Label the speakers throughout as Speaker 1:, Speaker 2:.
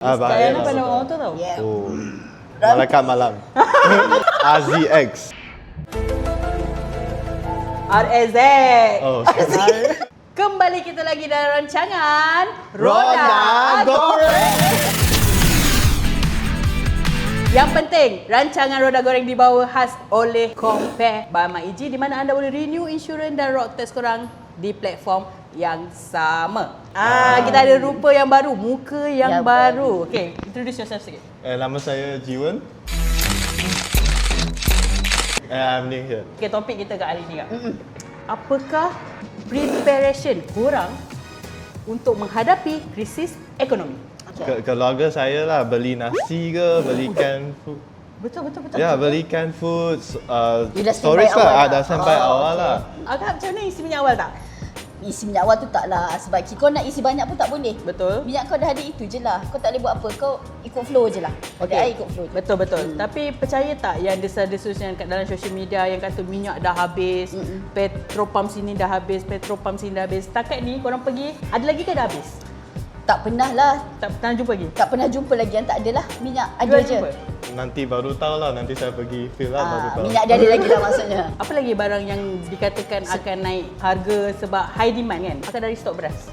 Speaker 1: Saya nak pandang orang tu tau.
Speaker 2: Oh, Malaikat Malam. RZX.
Speaker 1: RZ.
Speaker 2: Oh,
Speaker 1: Kembali kita lagi dalam rancangan
Speaker 2: Roda Goreng.
Speaker 1: Yang penting, rancangan Roda Goreng dibawa khas oleh Compare by Mak Iji, di mana anda boleh renew insurans dan road test korang di platform yang sama. Kita ada rupa yang baru, muka yang baru. Okay, introduce yourself sikit.
Speaker 2: Nama saya Jiwan. I'm new here.
Speaker 1: Okay, topik kita kat hari ni, Kak. Apakah preparation korang untuk menghadapi krisis ekonomi?
Speaker 2: Keluarga saya lah beli nasi ke, belikan food.
Speaker 1: Betul.
Speaker 2: Ya, belikan food,
Speaker 3: You dah
Speaker 2: storage
Speaker 3: standby awal
Speaker 2: lah.
Speaker 3: tak?
Speaker 2: Dah sampai awal lah.
Speaker 1: Agak macam mana isi minyak awal tak?
Speaker 3: Isi minyak awal tu tak lah. Sebab kau nak isi banyak pun tak boleh.
Speaker 1: Betul.
Speaker 3: Minyak kau dah ada itu je lah. Kau tak boleh buat apa. Kau ikut flow je lah. Ada air ikut flow je.
Speaker 1: Betul. Tapi percaya tak yang desas-desus yang kat dalam social media yang kata minyak dah habis, petropam sini dah habis, petropam sini dah habis. Setakat ni korang pergi, ada lagi ke dah habis?
Speaker 3: Tak pernah lah.
Speaker 1: Tak pernah jumpa lagi?
Speaker 3: Tak pernah jumpa lagi yang tak ada lah. Minyak ada
Speaker 1: Jual
Speaker 3: je.
Speaker 1: jumpa?
Speaker 2: Nanti baru tahu lah. Nanti saya pergi fill lah baru tahu.
Speaker 3: Minyak dia ada lagi lah maksudnya.
Speaker 1: Apa lagi barang yang dikatakan akan naik harga sebab high demand kan? Akan dari stok beras?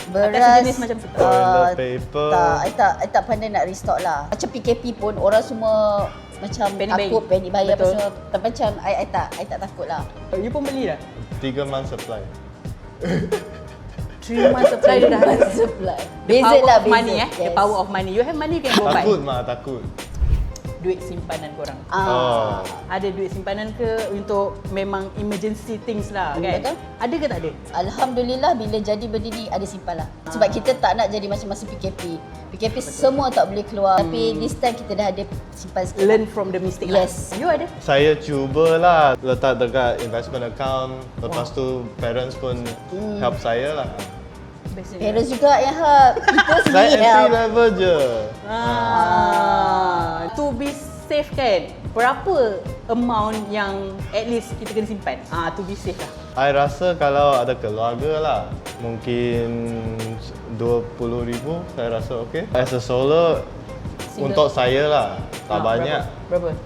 Speaker 3: Beras.
Speaker 1: Akan sejenis macam tu?
Speaker 2: Toilet paper.
Speaker 3: I tak pandai nak restock lah. Macam PKP pun orang semua macam
Speaker 1: Panic
Speaker 3: takut,
Speaker 1: buying.
Speaker 3: panic buy apa
Speaker 1: Betul.
Speaker 3: semua. Tapi macam I tak takut lah.
Speaker 1: You pun beli dah?
Speaker 2: 3 months supply.
Speaker 1: 3 months supply dia dah habis.
Speaker 3: Supply.
Speaker 1: The
Speaker 3: Beza
Speaker 1: power
Speaker 3: lah,
Speaker 1: of
Speaker 3: beza.
Speaker 1: money The power of money. You have money, you can go buy.
Speaker 2: Takut mah, takut.
Speaker 1: Duit simpanan korang.
Speaker 2: Oh.
Speaker 1: Ada duit simpanan ke untuk memang emergency things lah kan?
Speaker 3: Betul.
Speaker 1: Ada ke tak ada?
Speaker 3: Alhamdulillah bila jadi benda ni ada simpan lah. Sebab kita tak nak jadi macam masa PKP. PKP semua tak boleh keluar. Tapi this time kita dah ada simpan sikit.
Speaker 1: Learn from the mistake
Speaker 3: Yes.
Speaker 1: lah. You ada?
Speaker 2: Saya cubalah letak dekat investment account. Lepas tu parents pun help saya lah.
Speaker 1: Bestnya.
Speaker 3: Parents juga yang help. Kita
Speaker 2: Saya
Speaker 3: sendiri
Speaker 2: entry
Speaker 3: help.
Speaker 2: level je.
Speaker 1: To be safe kan, berapa amount yang at least kita kena simpan? To be safe lah.
Speaker 2: I rasa kalau ada keluarga lah, mungkin 20,000 saya rasa okey. As a solo,
Speaker 1: Single.
Speaker 2: untuk saya lah, tak banyak.
Speaker 1: Berapa?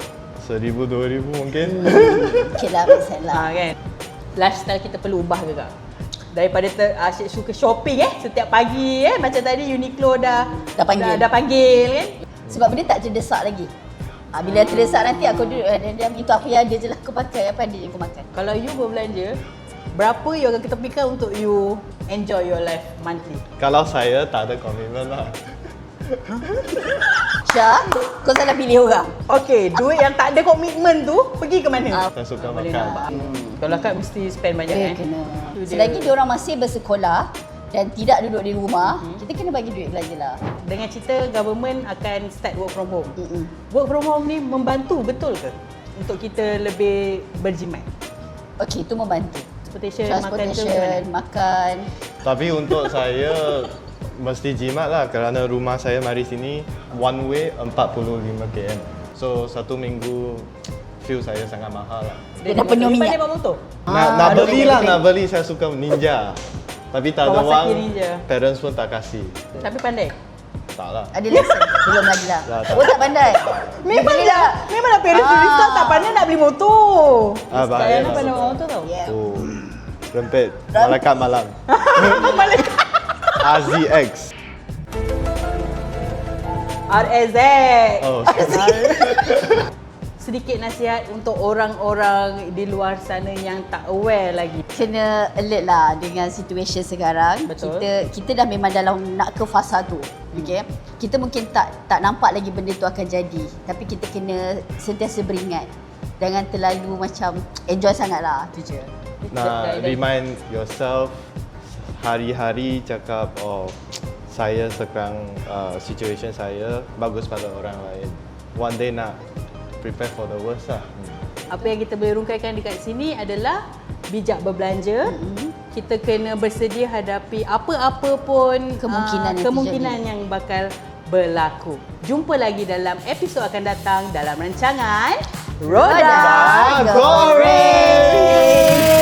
Speaker 2: 1,000, 2,000 mungkin.
Speaker 3: Okay lah, make sense lah.
Speaker 1: Kan? Lifestyle kita perlu ubah ke, Kak? Daripada asyik suka shopping setiap pagi macam tadi Uniqlo dah
Speaker 3: panggil.
Speaker 1: dah panggil kan.
Speaker 3: Sebab benda tak terdesak lagi. Bila terdesak nanti aku duduk diam, itu apa yang ada je lah aku pakai. Apa ada je aku makan.
Speaker 1: Kalau you berbelanja, berapa you akan ketepikan untuk you enjoy your life monthly?
Speaker 2: Kalau saya tak ada komitmen lah.
Speaker 3: Syah, kau salah pilih orang.
Speaker 1: Okay, duit yang tak ada komitmen tu pergi ke mana?
Speaker 2: Saya suka
Speaker 1: Boleh
Speaker 2: makan.
Speaker 1: nampak. Kalau Kak mesti spend banyak
Speaker 3: Kena.
Speaker 1: Tu dia.
Speaker 3: Selagi diorang masih bersekolah dan tidak duduk di rumah, kita kena bagi duit belanja lah.
Speaker 1: Dengan cerita government akan start work from home. Work from home ni membantu betul ke untuk kita lebih berjimat?
Speaker 3: Okey, itu membantu.
Speaker 1: Transportation,
Speaker 3: makan.
Speaker 2: Tapi untuk saya, mesti jimat lah kerana rumah saya mari sini one way 45 km. So, 1 minggu fuel saya sangat mahal lah.
Speaker 3: Dia dah penuh minyak.
Speaker 1: Pandai bawa motor?
Speaker 2: Nak beli lah, nak beli. Saya suka Ninja. Tapi tak ada
Speaker 1: Kawasaki
Speaker 2: wang,
Speaker 1: Ninja.
Speaker 2: parents pun tak kasih.
Speaker 1: Tapi pandai?
Speaker 2: Tak lah.
Speaker 3: Ada lesen? Belum lagi lah.
Speaker 2: Dah, tak.
Speaker 3: Oh, tak pandai?
Speaker 1: Memanglah parents di Rizal tak pandai nak beli motor.
Speaker 2: Bahaya
Speaker 1: Saya
Speaker 2: lah
Speaker 1: nak pandai
Speaker 2: sebab.
Speaker 1: bawa motor tau.
Speaker 3: Yeah.
Speaker 2: Oh, rempet. Malaikat Malam.
Speaker 1: Malaikat.
Speaker 2: RZX.
Speaker 1: RZ.
Speaker 2: Oh,
Speaker 1: Sedikit nasihat untuk orang-orang di luar sana yang tak aware lagi.
Speaker 3: Kena alert lah dengan situasi sekarang.
Speaker 1: Betul.
Speaker 3: Kita dah memang dalam nak ke fasa tu. Okay? Kita mungkin tak nampak lagi benda tu akan jadi. Tapi kita kena sentiasa beringat. Jangan terlalu macam enjoy sangat lah. Tu je.
Speaker 2: nak remind yourself hari-hari cakap, oh, saya sekarang situation saya bagus pada orang lain. One day nak prepare for the worst lah.
Speaker 1: Apa yang kita boleh rungkaikan dekat sini adalah bijak berbelanja. Kita kena bersedia hadapi apa-apa pun kemungkinan yang bakal berlaku. Jumpa lagi dalam episod akan datang dalam rancangan Roda
Speaker 2: Goreng.